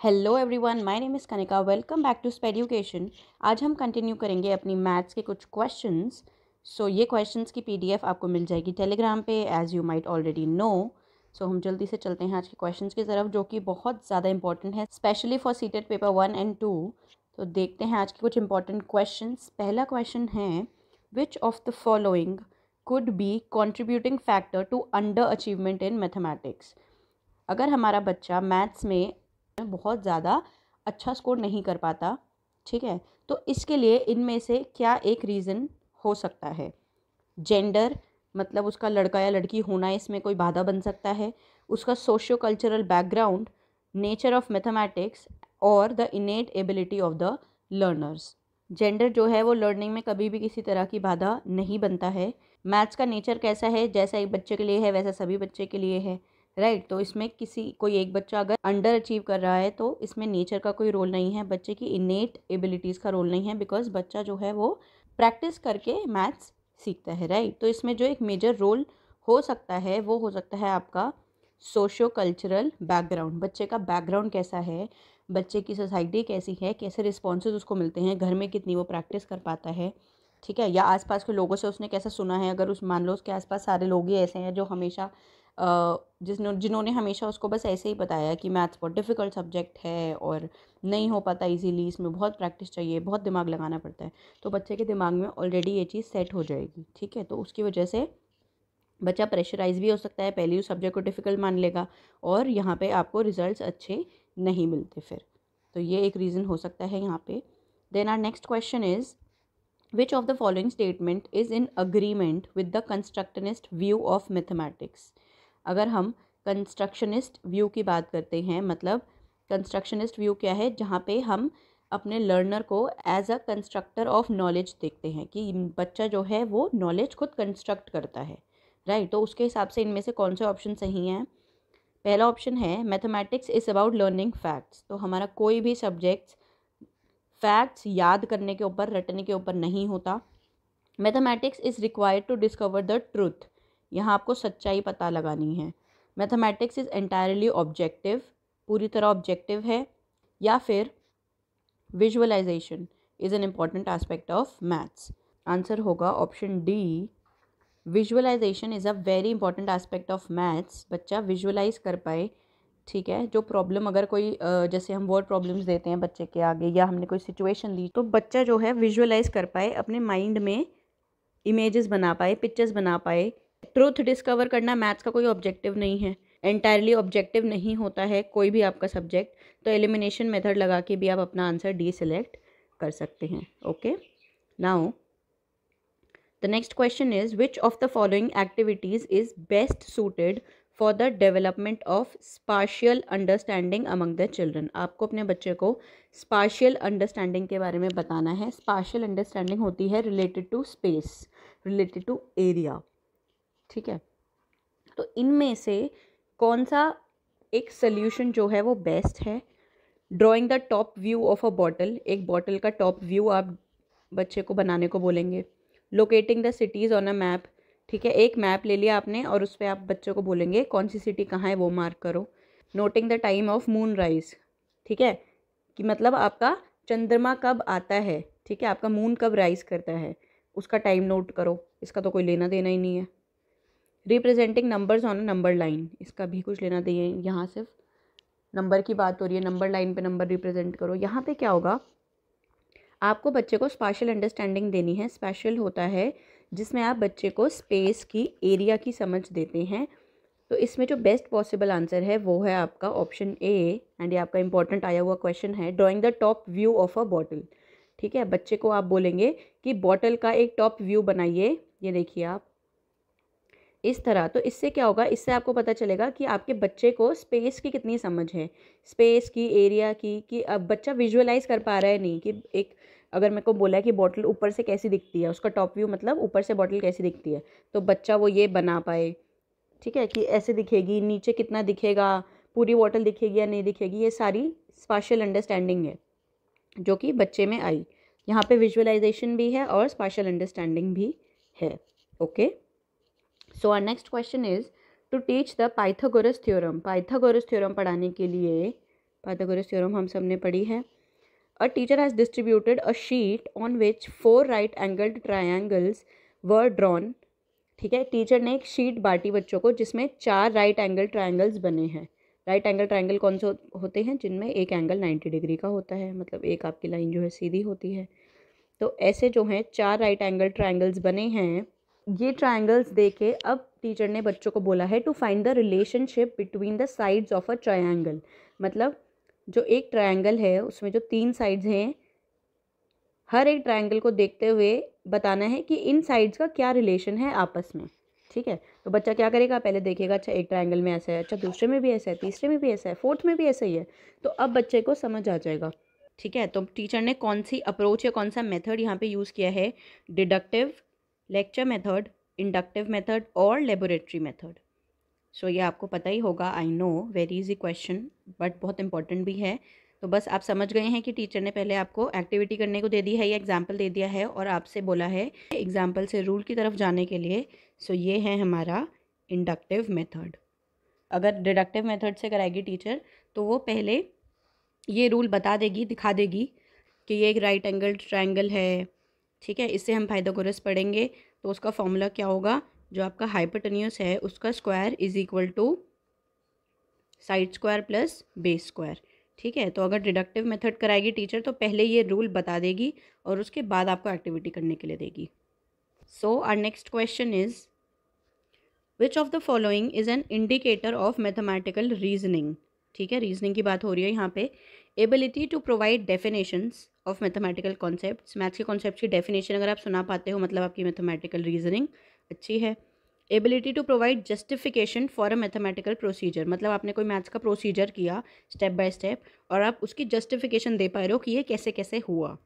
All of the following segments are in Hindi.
Hello everyone, my name is Kanika. Welcome back to Spade education. आज हम कंटिन्यू करेंगे अपनी मैथ्स के कुछ क्वेश्चंस। ये क्वेश्चंस की पीडीएफ आपको मिल जाएगी टेलीग्राम पे, as you might already know. हम जल्दी से चलते हैं आज के क्वेश्चंस की तरफ, जो कि बहुत ज़्यादा इंपॉर्टेंट है, specially for seated paper 1 and 2। तो देखते हैं आज के कुछ इंपॉर्टेंट क्वेश्चंस। पहला क्वेश्चन है, which of the following could be contributing factor to underachievement in mathematics. अगर हमारा बच्चा मैथ्स में बहुत ज़्यादा अच्छा स्कोर नहीं कर पाता, ठीक है, तो इसके लिए इनमें से क्या एक रीज़न हो सकता है। जेंडर, मतलब उसका लड़का या लड़की होना इसमें कोई बाधा बन सकता है। उसका socio cultural background, nature of mathematics और the innate ability of the learners. Gender जो है वो लर्निंग में कभी भी किसी तरह की बाधा नहीं बनता है। मैथ्स का नेचर कैसा है, जैसा एक बच्चे के लिए है वैसा सभी बच्चे के लिए है, राइट। तो इसमें कोई एक बच्चा अगर अंडर अचीव कर रहा है तो इसमें नेचर का कोई रोल नहीं है, बच्चे की इनेट एबिलिटीज़ का रोल नहीं है, बिकॉज बच्चा जो है वो प्रैक्टिस करके मैथ्स सीखता है, राइट। तो इसमें जो एक मेजर रोल हो सकता है वो हो सकता है आपका सोशो कल्चरल बैकग्राउंड। बच्चे का बैकग्राउंड कैसा है, बच्चे की सोसाइटी कैसी है, कैसे रिस्पॉन्सेज उसको मिलते हैं, घर में कितनी वो प्रैक्टिस कर पाता है, ठीक है, या आसपास के लोगों से उसने कैसा सुना है। अगर उस मान लो उसके आसपास सारे लोग ही ऐसे हैं जो हमेशा जिन्होंने हमेशा उसको बस ऐसे ही बताया कि मैथ्स बहुत डिफ़िकल्ट सब्जेक्ट है और नहीं हो पाता इजीली, इसमें बहुत प्रैक्टिस चाहिए, बहुत दिमाग लगाना पड़ता है, तो बच्चे के दिमाग में ऑलरेडी ये चीज़ सेट हो जाएगी, ठीक है। तो उसकी वजह से बच्चा प्रेशराइज भी हो सकता है, पहले उस सब्जेक्ट को डिफ़िकल्ट मान लेगा और यहाँ पे आपको रिजल्ट्स अच्छे नहीं मिलते फिर। तो ये एक रीज़न हो सकता है यहाँ पे। Then our next question is, which of the following statement is in agreement with the constructionist view of mathematics. अगर हम कंस्ट्रक्शनिस्ट व्यू की बात करते हैं, मतलब कंस्ट्रक्शनिस्ट व्यू क्या है, जहाँ पे हम अपने लर्नर को as a constructor of knowledge देखते हैं कि बच्चा जो है वो नॉलेज खुद कंस्ट्रक्ट करता है, राइट। तो उसके हिसाब से इनमें से कौन से ऑप्शन सही हैं। पहला ऑप्शन है, mathematics is about learning facts. तो हमारा कोई भी सब्जेक्ट्स फैक्ट्स याद करने के ऊपर, रटने के ऊपर नहीं होता। Mathematics is required to discover the truth. यहाँ आपको सच्चाई पता लगानी है। मैथमेटिक्स इज़ एंटायरली ऑब्जेक्टिव, पूरी तरह ऑब्जेक्टिव है। या फिर visualization is an important aspect of maths. Answer होगा option D, visualization is a very important aspect of maths. बच्चा विजुअलाइज कर पाए, ठीक है, जो प्रॉब्लम अगर कोई जैसे हम वर्ड प्रॉब्लम्स देते हैं बच्चे के आगे, या हमने कोई सिचुएशन दी, तो बच्चा जो है विजुअलाइज कर पाए, अपने माइंड में इमेजेस बना पाए, पिक्चर्स बना पाए। ट्रूथ डिस्कवर करना मैथ्स का कोई ऑब्जेक्टिव नहीं है, एंटायरली ऑब्जेक्टिव नहीं होता है कोई भी आपका सब्जेक्ट। तो एलिमिनेशन मेथड लगा के भी आप अपना आंसर डी सिलेक्ट कर सकते हैं। Okay, now the next question is, which of the following activities is best suited for the development of spatial understanding among the children। आपको अपने बच्चे को spatial understanding के बारे में बताना है। spatial understanding होती है related to space, related to area, ठीक है। तो इनमें से कौन सा एक solution जो है वो बेस्ट है। Drawing the top view of a bottle, एक बॉटल का टॉप व्यू आप बच्चे को बनाने को बोलेंगे। Locating the cities on a map, ठीक है, एक मैप ले लिया आपने और उस पर आप बच्चों को बोलेंगे कौन सी सिटी कहाँ है वो मार्क करो। Noting the time of moon rise, ठीक है, कि मतलब आपका चंद्रमा कब आता है, ठीक है, आपका मून कब राइज करता है, उसका टाइम नोट करो, इसका तो कोई लेना देना ही नहीं है। Representing numbers on a number line, इसका भी कुछ लेना देना, यहाँ सिर्फ नंबर की बात हो रही है, नंबर लाइन पे नंबर रिप्रेजेंट करो। यहाँ पे क्या होगा, आपको बच्चे को स्पेशल अंडरस्टैंडिंग देनी है। स्पेशल होता है जिसमें आप बच्चे को स्पेस की, एरिया की समझ देते हैं। तो इसमें जो बेस्ट पॉसिबल आंसर है वो है आपका ऑप्शन ए, एंड ये आपका इंपॉर्टेंट आया हुआ क्वेश्चन है, drawing the top view of a bottle, ठीक है। बच्चे को आप बोलेंगे कि बॉटल का एक टॉप व्यू बनाइए, ये देखिए आप इस तरह। तो इससे क्या होगा, इससे आपको पता चलेगा कि आपके बच्चे को स्पेस की कितनी समझ है, स्पेस की, एरिया की, कि अब बच्चा विजुअलाइज कर पा रहा है, नहीं कि एक अगर मेरे को बोला है कि बॉटल ऊपर से कैसी दिखती है, उसका टॉप व्यू मतलब ऊपर से बॉटल कैसी दिखती है, तो बच्चा वो ये बना पाए, ठीक है, कि ऐसे दिखेगी, नीचे कितना दिखेगा, पूरी बॉटल दिखेगी या नहीं दिखेगी। ये सारी स्पेशल अंडरस्टैंडिंग है जो कि बच्चे में आई। यहाँ पे विजुअलाइजेशन भी है और स्पेशल अंडरस्टैंडिंग भी है। Okay, so our next question is, to teach the Pythagoras theorem. Pythagoras theorem पढ़ाने के लिए पाइथागोरस थ्योरम हम सब ने पढ़ी है। A teacher has distributed a sheet on which 4 right angled triangles were drawn. ठीक है, टीचर ने एक शीट बांटी बच्चों को जिसमें 4 राइट एंगल ट्रायंगल्स बने हैं। राइट एंगल ट्रायंगल कौन से होते हैं? जिनमें एक एंगल 90 डिग्री का होता है, मतलब एक आपकी लाइन जो है सीधी होती है। तो ऐसे जो हैं 4 राइट एंगल ट्रायंगल्स बने हैं। ये ट्रायंगल्स देके अब टीचर ने बच्चों को बोला है to find the relationship between the sides of a triangle. मतलब जो एक ट्रायंगल है उसमें जो 3 साइड्स हैं, हर एक ट्रायंगल को देखते हुए बताना है कि इन साइड्स का क्या रिलेशन है आपस में। ठीक है, तो बच्चा क्या करेगा? पहले देखेगा, अच्छा एक ट्रायंगल में ऐसा है, अच्छा दूसरे में भी ऐसा है, तीसरे में भी ऐसा है, फोर्थ में भी ऐसा ही है। तो अब बच्चे को समझ आ जाएगा। ठीक है, तो टीचर ने कौन सी अप्रोच या कौन सा मेथड यहाँ पे यूज़ किया है? Deductive, lecture method, inductive method और लेबोरेटरी मेथड। सो ये आपको पता ही होगा, I know, very easy question but बहुत इंपॉर्टेंट भी है। तो बस आप समझ गए हैं कि टीचर ने पहले आपको एक्टिविटी करने को दे दी है या एग्जाम्पल दे दिया है और आपसे बोला है एग्जाम्पल से रूल की तरफ जाने के लिए। सो ये है हमारा इंडक्टिव मेथड। अगर डिडक्टिव मेथड से कराएगी टीचर तो वो पहले ये रूल बता देगी, दिखा देगी कि ये एक राइट एंगल ट्रायंगल है। ठीक है, इससे हम पाइथागोरस पढ़ेंगे तो उसका फॉर्मूला क्या होगा? जो आपका हाइपोटेन्यूस है उसका square is equal to side square plus base square. ठीक है, तो अगर डिडक्टिव मेथड कराएगी टीचर तो पहले ये रूल बता देगी और उसके बाद आपको एक्टिविटी करने के लिए देगी। So our next question is which of the following is an indicator of mathematical reasoning. ठीक है, रीजनिंग की बात हो रही है यहाँ पे। Ability to provide definitions of mathematical concepts. Maths के कॉन्सेप्ट्स की डेफिनेशन अगर आप सुना पाते हो मतलब आपकी मैथमेटिकल रीजनिंग अच्छी है। Ability to provide justification for a mathematical procedure. मतलब आपने कोई मैथ्स का प्रोसीजर किया स्टेप बाय स्टेप और आप उसकी जस्टिफिकेशन दे पा रहे हो कि ये कैसे कैसे हुआ।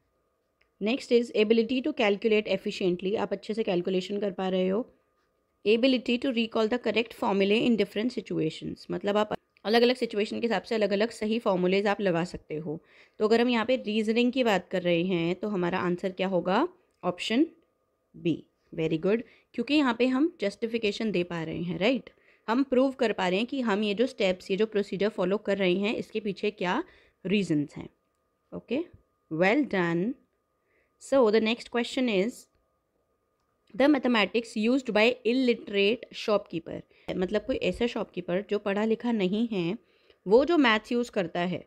Next is ability to calculate efficiently. आप अच्छे से कैलकुलेशन कर पा रहे हो। Ability to recall the correct formulae in different situations. मतलब आप अलग अलग सिचुएशन के हिसाब से अलग अलग सही फॉर्मूलेज आप लगा सकते हो। तो अगर हम यहाँ पे रीजनिंग की बात कर रहे हैं तो हमारा आंसर क्या होगा? Option B. वेरी गुड, क्योंकि यहाँ पे हम जस्टिफिकेशन दे पा रहे हैं, राइट। हम प्रूव कर पा रहे हैं कि हम ये जो स्टेप्स, ये जो प्रोसीजर फॉलो कर रहे हैं इसके पीछे क्या रीजंस हैं। Okay, well done. So the next question is the mathematics used by illiterate shopkeeper. मतलब कोई ऐसा शॉपकीपर जो पढ़ा लिखा नहीं है, वो जो मैथ्स यूज़ करता है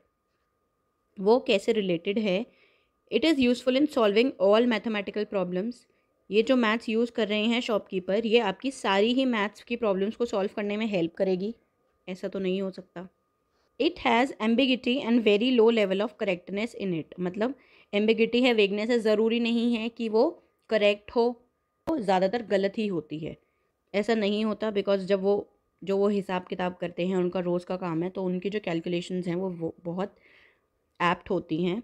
वो कैसे रिलेटेड है? It is useful in solving all mathematical problems. ये जो मैथ्स यूज़ कर रहे हैं शॉपकीपर, ये आपकी सारी ही मैथ्स की प्रॉब्लम्स को सॉल्व करने में हेल्प करेगी? ऐसा तो नहीं हो सकता। It has ambiguity and very low level of correctness in it. मतलब एम्बिगिटी है, वेगनेस है, ज़रूरी नहीं है कि वो करेक्ट हो, वो ज़्यादातर गलत ही होती है। ऐसा नहीं होता बिकॉज जब वो हिसाब किताब करते हैं, उनका रोज़ का काम है, तो उनकी जो कैलकुलेशंस हैं वो बहुत एप्ट होती हैं।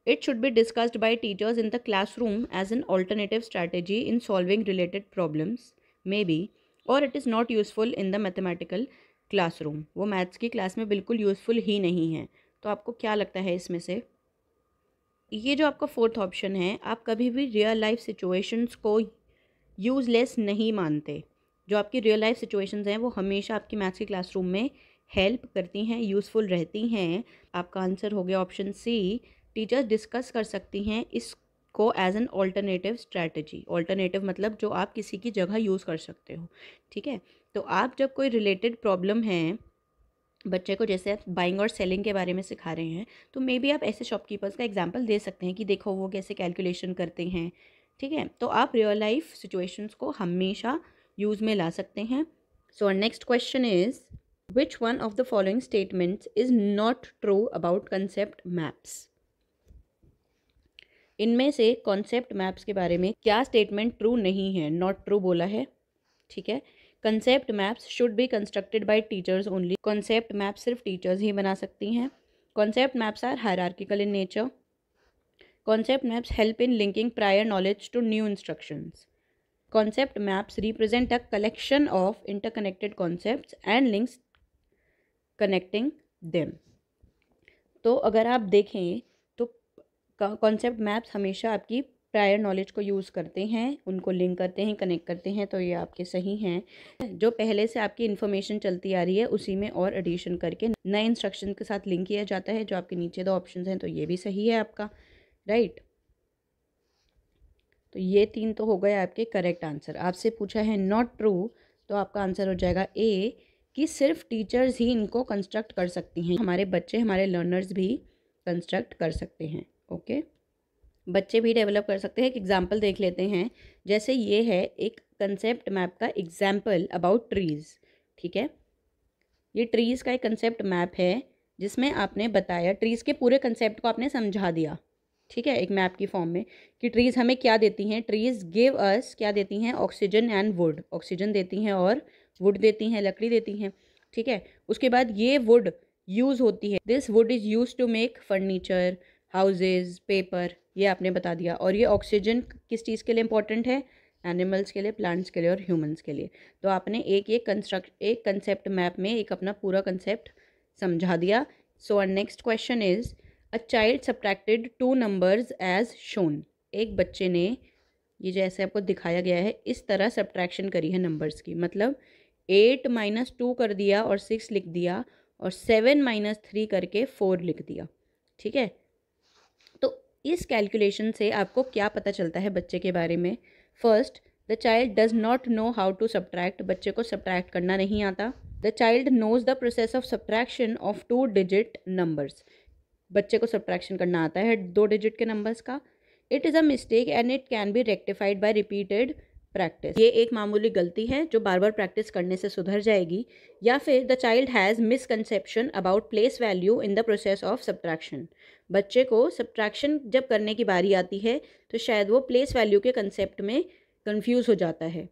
It should be discussed by teachers in the classroom as an alternative strategy in solving related problems may be, और it is not useful in the mathematical classroom. वो मैथ्स की क्लास में बिल्कुल यूज़फुल ही नहीं है। तो आपको क्या लगता है इसमें से? ये जो आपका फोर्थ ऑप्शन है, आप कभी भी रियल लाइफ सिचुएशंस को यूज़लेस नहीं मानते। जो आपकी रियल लाइफ सिचुएशंस हैं वो हमेशा आपकी मैथ्स की क्लासरूम में हेल्प करती हैं, यूज़फुल रहती हैं। आपका आंसर हो गया ऑप्शन सी। टीचर्स डिस्कस कर सकती हैं इसको as an alternative strategy. Alternative मतलब जो आप किसी की जगह यूज़ कर सकते हो। ठीक है, तो आप जब कोई रिलेटेड प्रॉब्लम है, बच्चे को जैसे आप बाइंग और सेलिंग के बारे में सिखा रहे हैं, तो मे बी आप ऐसे शॉपकीपर्स का एग्जांपल दे सकते हैं कि देखो वो कैसे कैलकुलेशन करते हैं। ठीक है, तो आप रियल लाइफ सिचुएशंस को हमेशा यूज़ में ला सकते हैं। So our next question is which one of the following statements is not true about concept maps. इनमें से कॉन्सेप्ट मैप्स के बारे में क्या स्टेटमेंट ट्रू नहीं है, नॉट ट्रू बोला है? ठीक है, concept maps should be constructed by teachers only. Concept map सिर्फ टीचर्स ही बना सकती हैं। Concept maps are hierarchical in nature. Concept maps help in linking prior knowledge to new instructions. Concept maps represent a collection of interconnected concepts and links connecting them. तो अगर आप देखें तो कॉन्सेप्ट मैप्स हमेशा आपकी प्रायर नॉलेज को यूज़ करते हैं, उनको लिंक करते हैं, कनेक्ट करते हैं, तो ये आपके सही हैं। जो पहले से आपकी इन्फॉर्मेशन चलती आ रही है उसी में और एडिशन करके नए इंस्ट्रक्शन के साथ लिंक किया जाता है, जो आपके नीचे 2 ऑप्शन हैं, तो ये भी सही है आपका, राइट। तो ये 3 तो हो गए आपके करेक्ट आंसर। आपसे पूछा है नॉट ट्रू, तो आपका आंसर हो जाएगा ए, कि सिर्फ टीचर्स ही इनको कंस्ट्रक्ट कर सकती हैं, हमारे बच्चे, हमारे लर्नर्स भी कंस्ट्रक्ट कर सकते हैं। ओके, बच्चे भी डेवलप कर सकते हैं। एक एग्जाम्पल देख लेते हैं, जैसे ये है एक कंसेप्ट मैप का एग्जाम्पल अबाउट ट्रीज़। ठीक है, ये ट्रीज़ का एक कंसेप्ट मैप है जिसमें आपने बताया, ट्रीज़ के पूरे कंसेप्ट को आपने समझा दिया। ठीक है, एक मैप की फॉर्म में, कि ट्रीज़ हमें क्या देती हैं। ट्रीज़ गिव अस क्या देती हैं, ऑक्सीजन एंड वुड, ऑक्सीजन देती हैं और वुड देती हैं, लकड़ी देती हैं। ठीक है, उसके बाद ये वुड यूज़ होती है, this wood is use to make furniture, houses, paper, ये आपने बता दिया। और ये ऑक्सीजन किस चीज़ के लिए इंपॉर्टेंट है, एनिमल्स के लिए, प्लांट्स के लिए और ह्यूमंस के लिए। तो आपने एक कंसेप्ट मैप में एक अपना पूरा कंसेप्ट समझा दिया। So our next question is, a child subtracted 2 numbers as shown. एक बच्चे ने, ये जैसे आपको दिखाया गया है, इस तरह सब्ट्रैक्शन करी है नंबर्स की, मतलब 8 - 2 कर दिया और 6 लिख दिया, और 7 - 3 करके 4 लिख दिया। ठीक है, तो इस कैलकुलेशन से आपको क्या पता चलता है बच्चे के बारे में। First, the child does not know how to subtract, बच्चे को सब्ट्रैक्ट करना नहीं आता। The child knows the process of subtraction of 2 digit numbers, बच्चे को सब्ट्रैक्शन करना आता है 2 डिजिट के नंबर्स का। It is a mistake and it can be rectified by repeated practice, ये एक मामूली गलती है जो बार बार प्रैक्टिस करने से सुधर जाएगी। या फिर the child has misconception about place value in the process of subtraction, बच्चे को सब्ट्रैक्शन जब करने की बारी आती है तो शायद वो प्लेस वैल्यू के कंसेप्ट में कंफ्यूज हो जाता है,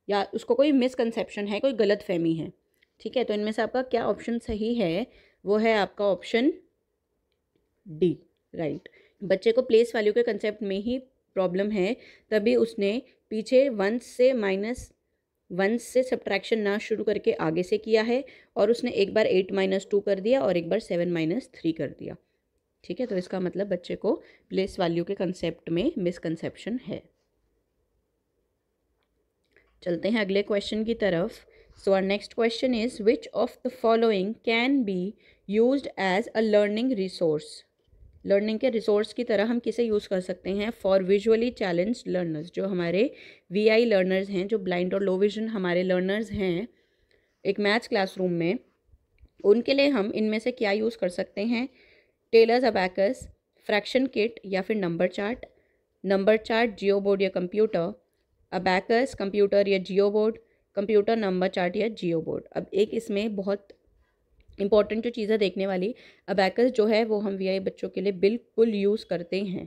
या उसको कोई मिसकंसेप्शन है, कोई गलत फहमी है। ठीक है, तो इनमें से आपका क्या ऑप्शन सही है, वो है आपका ऑप्शन डी, राइट। बच्चे को प्लेस वैल्यू के कंसेप्ट में ही प्रॉब्लम है, तभी उसने पीछे 1 से सब्ट्रैक्शन ना शुरू करके आगे से किया है, और उसने एक बार 8 - 2 कर दिया और एक बार 7 - 3 कर दिया। ठीक है, तो इसका मतलब बच्चे को प्लेस वैल्यू के कंसेप्ट में मिसकंसेप्शन है। चलते हैं अगले क्वेश्चन की तरफ। So our next question is, which of the following can be used as a learning resource. Learning के रिसोर्स की तरह हम किसे यूज़ कर सकते हैं, फॉर विजुअली चैलेंज्ड लर्नर्स, जो हमारे VI लर्नर्स हैं, जो ब्लाइंड और लो विजन हमारे लर्नर्स हैं एक मैथ्स क्लासरूम में, उनके लिए हम इनमें से क्या यूज़ कर सकते हैं। टेलर्स अबैकस, फ्रैक्शन किट या फिर नंबर चार्ट जियो बोर्ड या कंप्यूटर, अबैकस कंप्यूटर या जियो बोर्ड, कंप्यूटर नंबर चार्ट या जियो बोर्ड। अब एक इसमें बहुत इंपॉर्टेंट जो चीज़ें देखने वाली, अबैकस जो है वो हम VI बच्चों के लिए बिल्कुल यूज़ करते हैं।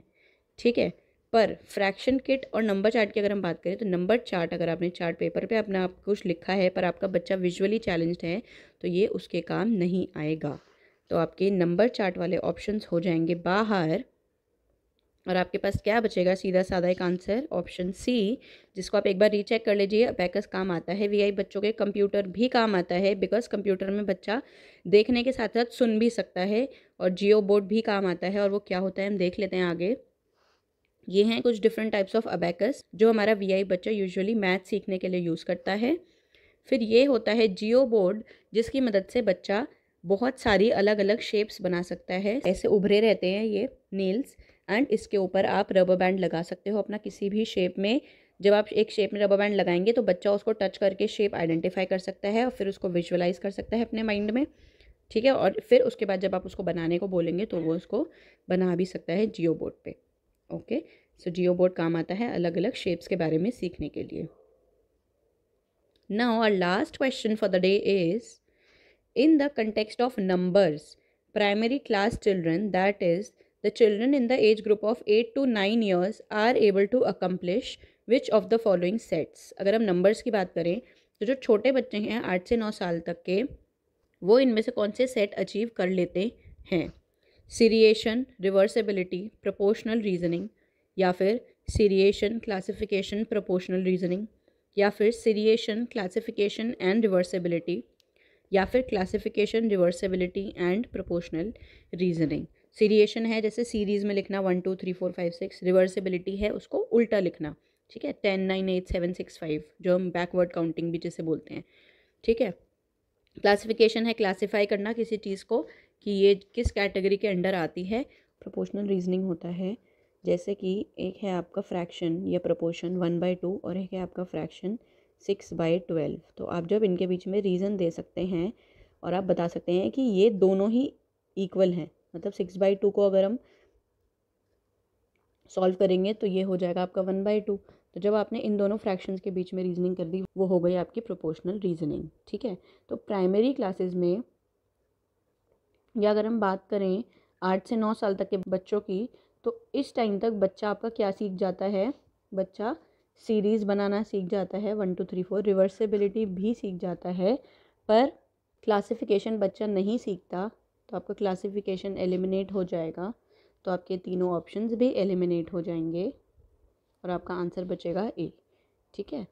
ठीक है, पर फ्रैक्शन किट और नंबर चार्ट की अगर हम बात करें, तो नंबर चार्ट अगर आपने चार्ट पेपर पे अपना आप कुछ लिखा है पर आपका बच्चा विजुअली चैलेंज्ड है, तो ये उसके काम नहीं आएगा। तो आपके नंबर चार्ट वाले ऑप्शंस हो जाएंगे बाहर, और आपके पास क्या बचेगा, सीधा साधा एक आंसर, ऑप्शन सी, जिसको आप एक बार रीचेक कर लीजिए। अबैकस काम आता है VI बच्चों के, कंप्यूटर भी काम आता है, बिकॉज कंप्यूटर में बच्चा देखने के साथ साथ सुन भी सकता है, और जियो बोर्ड भी काम आता है। और वो क्या होता है हम देख लेते हैं आगे। ये हैं कुछ डिफरेंट टाइप्स ऑफ अबैकस जो हमारा VI बच्चा यूजुअली मैथ सीखने के लिए यूज़ करता है। फिर ये होता है जियो बोर्ड, जिसकी मदद से बच्चा बहुत सारी अलग अलग शेप्स बना सकता है। ऐसे उभरे रहते हैं ये नील्स, एंड इसके ऊपर आप रबर बैंड लगा सकते हो अपना किसी भी शेप में। जब आप एक शेप में रबर बैंड लगाएंगे तो बच्चा उसको टच करके शेप आइडेंटिफाई कर सकता है और फिर उसको विजुअलाइज कर सकता है अपने माइंड में। ठीक है, और फिर उसके बाद जब आप उसको बनाने को बोलेंगे तो वो उसको बना भी सकता है जियो बोर्ड पे। ओके, सो जियो बोर्ड काम आता है अलग अलग शेप्स के बारे में सीखने के लिए। Now our last question for the day is, in the context of numbers, primary class children, that is the children in the age group of 8 to 9 years, are able to accomplish which of the following sets। अगर हम numbers की बात करें तो जो छोटे बच्चे हैं 8 से 9 साल तक के, वो इनमें से कौन से सेट अचीव कर लेते हैं। सीरिएशन, रिवर्सिबिलिटी, प्रोपोर्शनल रीजनिंग, या फिर सीरिएशन, क्लासिफिकेशन, प्रोपोर्शनल रीजनिंग, या फिर सीरिएशन, क्लासिफिकेशन एंड रिवर्सिबिलिटी, या फिर classification, reversibility and proportional reasoning. Seriation है जैसे सीरीज़ में लिखना 1 2 3 4 5 6, रिवर्सिबिलिटी है उसको उल्टा लिखना, ठीक है, 10 9 8 7 6 5, जो हम बैकवर्ड काउंटिंग भी जिसे बोलते हैं, ठीक है। क्लासिफिकेशन है क्लासिफाई करना किसी चीज़ को कि ये किस कैटेगरी के अंडर आती है। प्रोपोर्शनल रीजनिंग होता है जैसे कि एक है आपका फ्रैक्शन या प्रोपोर्शन 1/2 और एक है आपका फ्रैक्शन 6/12। तो आप जब इनके बीच में रीज़न दे सकते हैं और आप बता सकते हैं कि ये दोनों ही इक्वल हैं, मतलब 6/2 को अगर हम सॉल्व करेंगे तो ये हो जाएगा आपका 1/2। तो जब आपने इन दोनों फ्रैक्शंस के बीच में रीजनिंग कर दी वो हो गई आपकी प्रोपोर्शनल रीजनिंग, ठीक है। तो प्राइमरी क्लासेस में या अगर हम बात करें 8 से 9 साल तक के बच्चों की, तो इस टाइम तक बच्चा आपका क्या सीख जाता है, बच्चा सीरीज़ बनाना सीख जाता है 1 2 3 4, रिवर्सिबिलिटी भी सीख जाता है, पर क्लासिफिकेशन बच्चा नहीं सीखता, तो आपका क्लासिफिकेशन एलिमिनेट हो जाएगा। तो आपके तीनों ऑप्शंस भी एलिमिनेट हो जाएंगे और आपका आंसर बचेगा ए, ठीक है।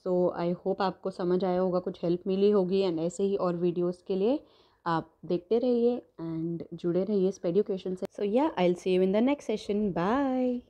सो आई होप आपको समझ आया होगा, कुछ हेल्प मिली होगी। एंड ऐसे ही और वीडियोस के लिए आप देखते रहिए एंड जुड़े रहिए स्पेड एजुकेशन से। So yeah I will see you in the next session, bye.